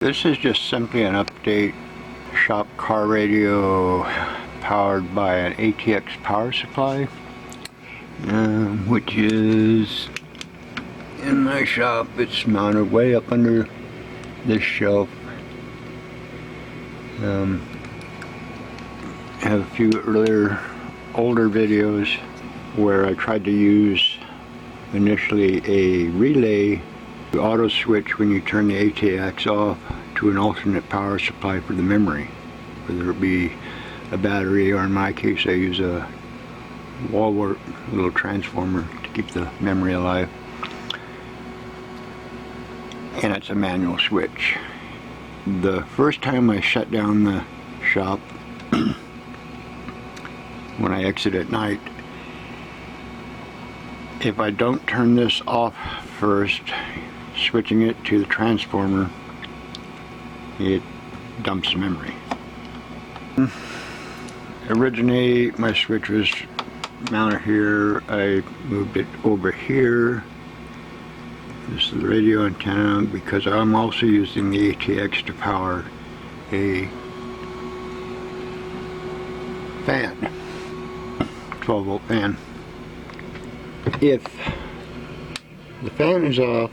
This is just simply an update shop car radio powered by an ATX power supply, which is in my shop. It's mounted way up under this shelf. I have a few older videos where I tried to use initially a relay auto switch when you turn the ATX off to an alternate power supply for the memory, whether it be a battery or in my case I use a wall wart little transformer to keep the memory alive, and it's a manual switch. The first time I shut down the shop when I exit at night, if I don't turn this off first, switching it to the transformer, it dumps the memory. Originally my switch was mounted here. I moved it over here. This is the radio antenna because I'm also using the ATX to power a fan, 12-volt fan. If the fan is off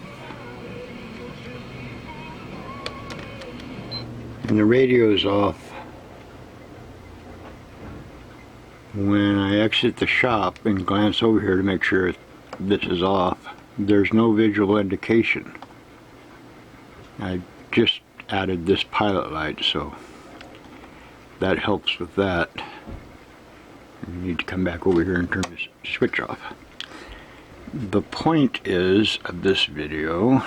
and the radio is off, when I exit the shop and glance over here to make sure this is off, there's no visual indication. I just added this pilot light, so that helps with that. You need to come back over here and turn this switch off. The point of this video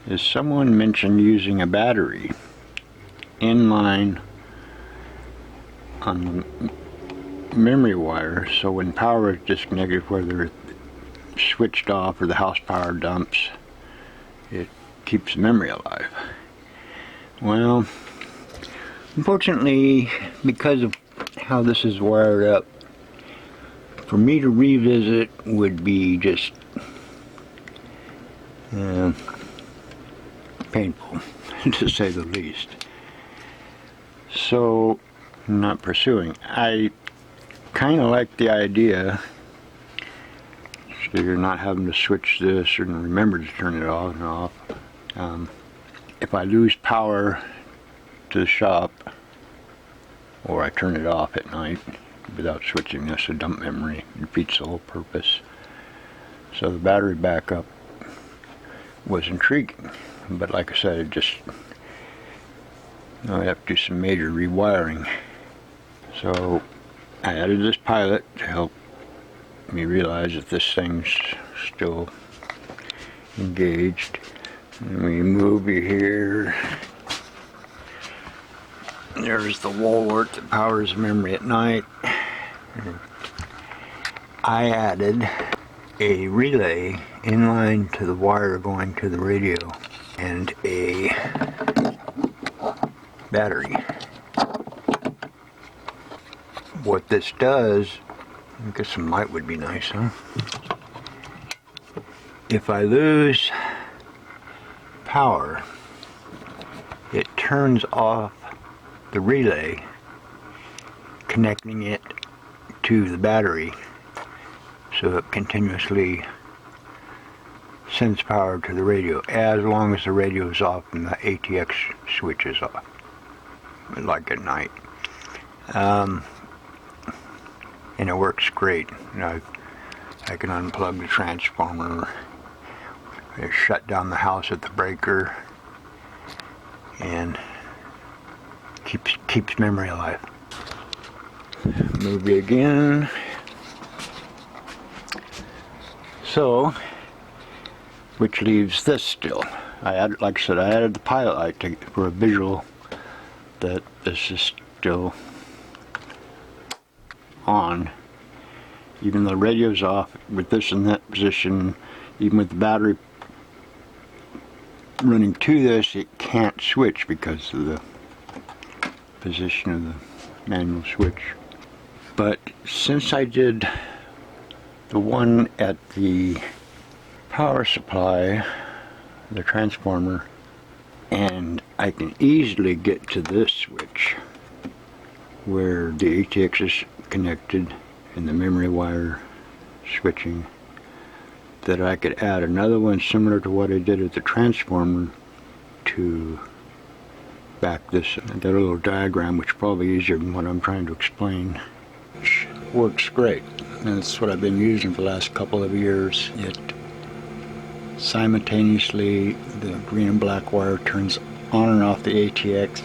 is someone mentioned using a battery inline on the memory wire, so when power is disconnected, whether it's switched off or the house power dumps, it keeps the memory alive. Well, unfortunately, because of how this is wired up, for me to revisit would be just painful, to say the least. So, I'm not pursuing. I kind of like the idea, so you're not having to switch this and remember to turn it off and off. If I lose power to the shop, or I turn it off at night without switching this to dump memory, it defeats the whole purpose. So the battery backup was intriguing, but like I said, I have to do some major rewiring. So I added this pilot to help me realize that this thing's still engaged. And we move you here. There's the wall wart that powers memory at night. I added a relay inline to the wire going to the radio and a battery. What this does, I guess some light would be nice, huh? If I lose power, it turns off the relay, connecting it to the battery, so it continuously sends power to the radio as long as the radio is off and the ATX switch is off, like at night. And it works great. I can unplug the transformer, shut down the house at the breaker, and keeps memory alive. Movie again. So, which leaves this still. Like I said, I added the pilot light for a visual that this is still on. Even though the radio's off, with this in that position, even with the battery running to this, it can't switch because of the position of the manual switch. But since I did the one at the power supply, the transformer, And I can easily get to this switch where the ATX is connected and the memory wire switching, that I could add another one similar to what I did at the transformer to back this. I got a little diagram which is probably easier than what I'm trying to explain. Which works great, and it's what I've been using for the last couple of years. It simultaneously, the green and black wire turns on and off the ATX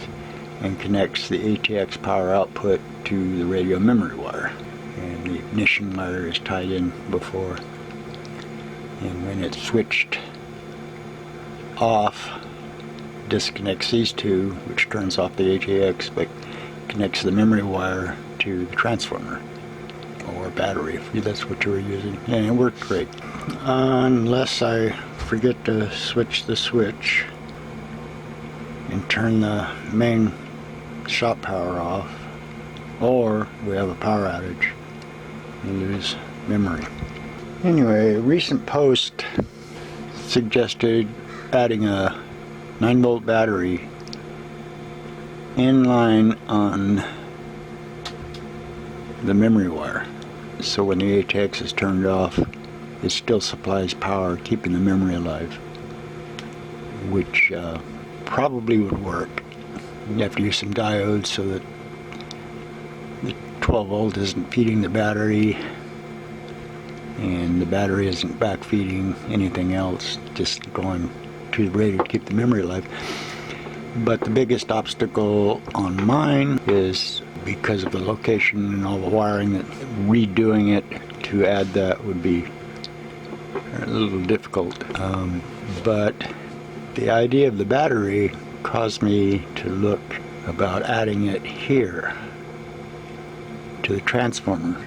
and connects the ATX power output to the radio memory wire, and the ignition wire is tied in before, and when it's switched off, disconnects these two, which turns off the ATX but connects the memory wire to the transformer or battery if that's what you were using, and it worked great. Unless I forget to switch the switch and turn the main shop power off, or we have a power outage and lose memory. Anyway, a recent post suggested adding a 9-volt battery in line on the memory wire, so when the ATX is turned off, it still supplies power, keeping the memory alive, which probably would work. You have to use some diodes so that the 12 volt isn't feeding the battery and the battery isn't back feeding anything else, just going to the radio to keep the memory alive. But the biggest obstacle on mine is because of the location and all the wiring, that redoing it to add that would be a little difficult. But the idea of the battery caused me to look about adding it here to the transformer.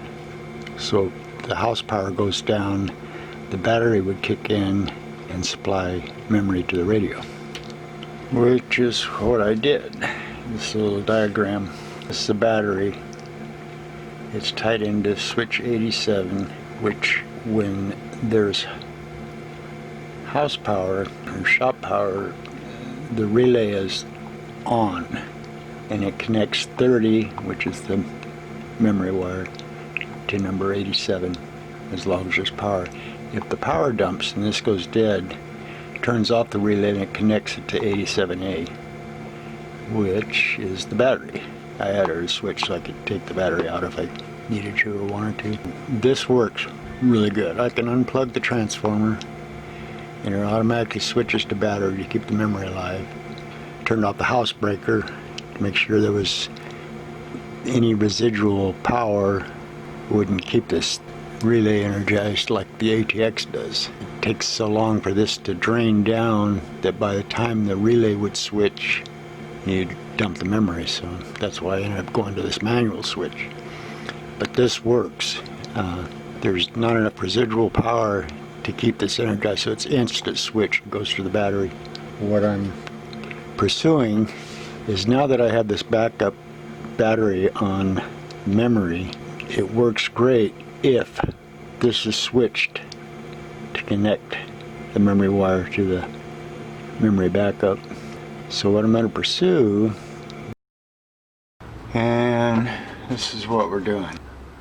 So the house power goes down, the battery would kick in and supply memory to the radio, which is what I did. This little diagram. This is the battery. It's tied into switch 87, which when there's house power or shop power, the relay is on and it connects 30, which is the memory wire, to number 87 as long as there's power. If the power dumps and this goes dead, it turns off the relay and it connects it to 87A, which is the battery. I added a switch so I could take the battery out if I needed to or wanted to. This works really good. I can unplug the transformer and it automatically switches to battery to keep the memory alive. Turned off the house breaker to make sure there was any residual power wouldn't keep this relay energized like the ATX does. It takes so long for this to drain down that by the time the relay would switch, you'd dump the memory, so that's why I ended up going to this manual switch. But this works. There's not enough residual power to keep this energized, so it's instant switch, goes to the battery. What I'm pursuing is, now that I have this backup battery on memory, it works great if this is switched to connect the memory wire to the memory backup. So what I'm going to pursue, and this is what we're doing.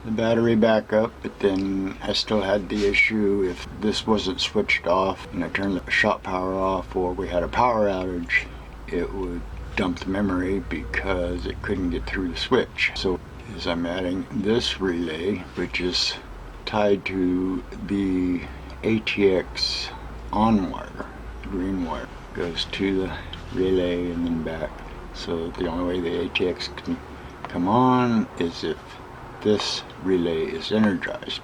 The battery backup, but then I still had the issue if this wasn't switched off and I turned the shop power off, or we had a power outage, it would dump the memory because it couldn't get through the switch. So as I'm adding this relay, which is tied to the ATX on wire, the green wire goes to the relay and then back. So the only way the ATX can come on is if this relay is energized,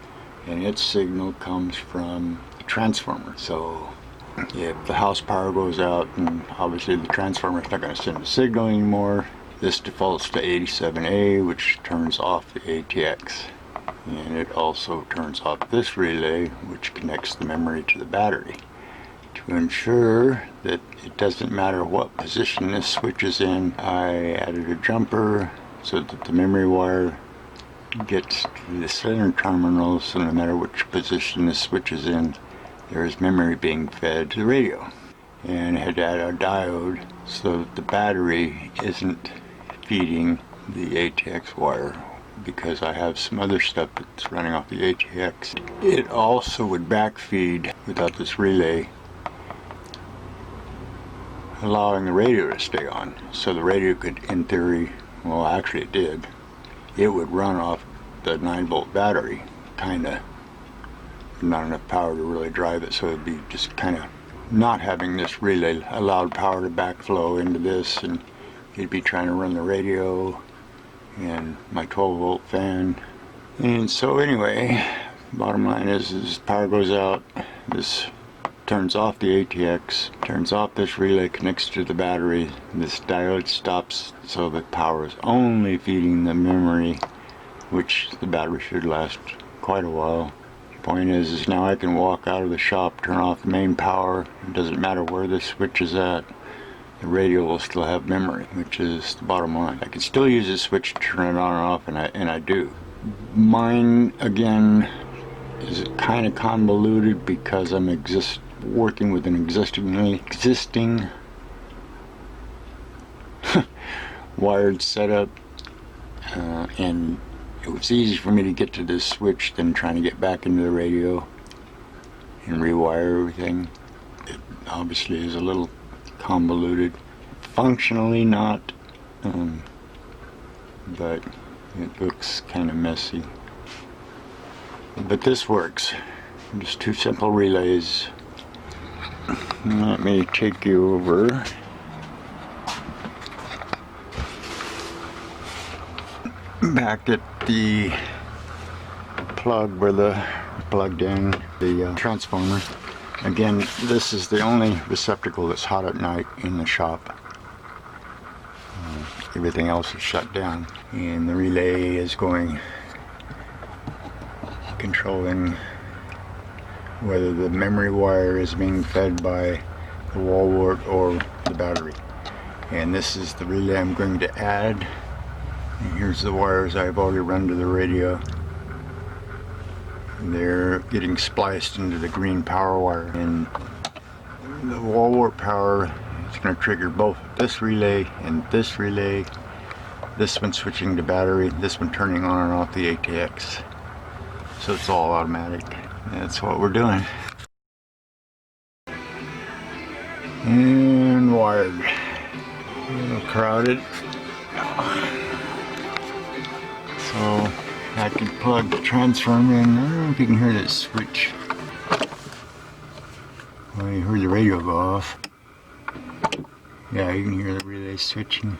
and its signal comes from the transformer. So if the house power goes out, and obviously the transformer is not going to send a signal anymore, this defaults to 87A, which turns off the ATX, and it also turns off this relay, which connects the memory to the battery. To ensure that it doesn't matter what position this switch is in, I added a jumper so that the memory wire gets to the center terminal, so no matter which position this switch is in, there is memory being fed to the radio. and had to add a diode so that the battery isn't feeding the ATX wire, because I have some other stuff that's running off the ATX. It also would backfeed without this relay, allowing the radio to stay on. So the radio could, in theory, well actually it did, it would run off the 9-volt battery, kinda. Not enough power to really drive it, so it'd be just kinda not having this relay allowed power to backflow into this, and you'd be trying to run the radio and my 12-volt fan. And so anyway, bottom line is power goes out, this turns off the ATX, turns off this relay, connects to the battery, this diode stops, so the power is only feeding the memory, which the battery should last quite a while. Point is now I can walk out of the shop, turn off the main power, it doesn't matter where the switch is at, the radio will still have memory, which is the bottom line. I can still use the switch to turn it on or off, and I do. Mine, again, is kind of convoluted because I'm working with an existing wired setup, and it was easy for me to get to this switch than trying to get back into the radio and rewire everything. It obviously is a little convoluted, functionally not, but it looks kind of messy. But this works. Just 2 simple relays. Let me take you over. Back at the plug where the plugged in the transformer. Again, this is the only receptacle that's hot at night in the shop. Everything else is shut down, and the relay is controlling whether the memory wire is being fed by the wall wart or the battery. And this is the relay I'm going to add. And here's the wires I've already run to the radio. They're getting spliced into the green power wire, and the wall wart power is going to trigger both this relay and this relay. This one switching to battery, this one turning on and off the ATX. So it's all automatic. That's what we're doing. And wired. A little crowded. So I can plug the transformer in. I don't know if you can hear this switch. Well, you heard the radio go off. Yeah, you can hear the relay switching.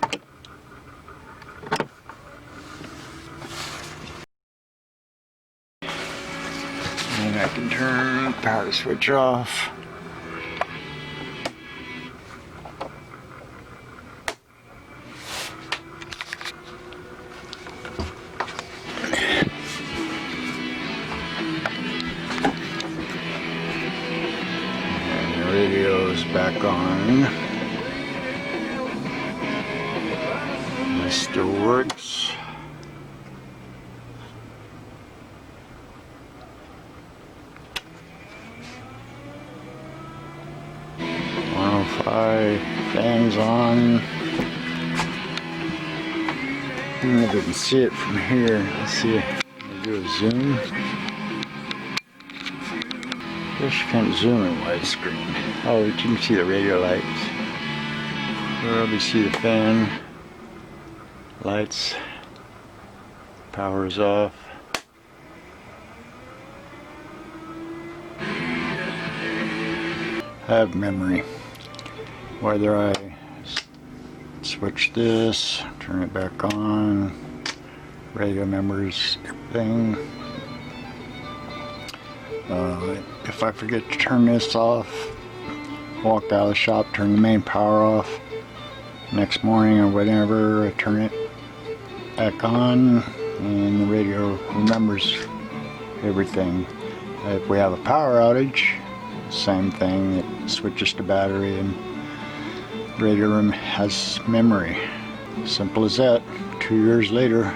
And I can turn the power switch off. Radio's back on. This still works. Fans on. I don't know if you can see it from here. Let's see. I'll do a zoom. Guess you can't zoom in widescreen. Oh, you can see the radio lights. Probably see the fan lights. Power is off. I have memory. Whether I switch this, turn it back on, radio memories, everything. If I forget to turn this off, walk out of the shop, turn the main power off, next morning or whatever, I turn it back on, and the radio remembers everything. If we have a power outage, same thing, it switches to battery and radio room has memory. Simple as that. 2 years later,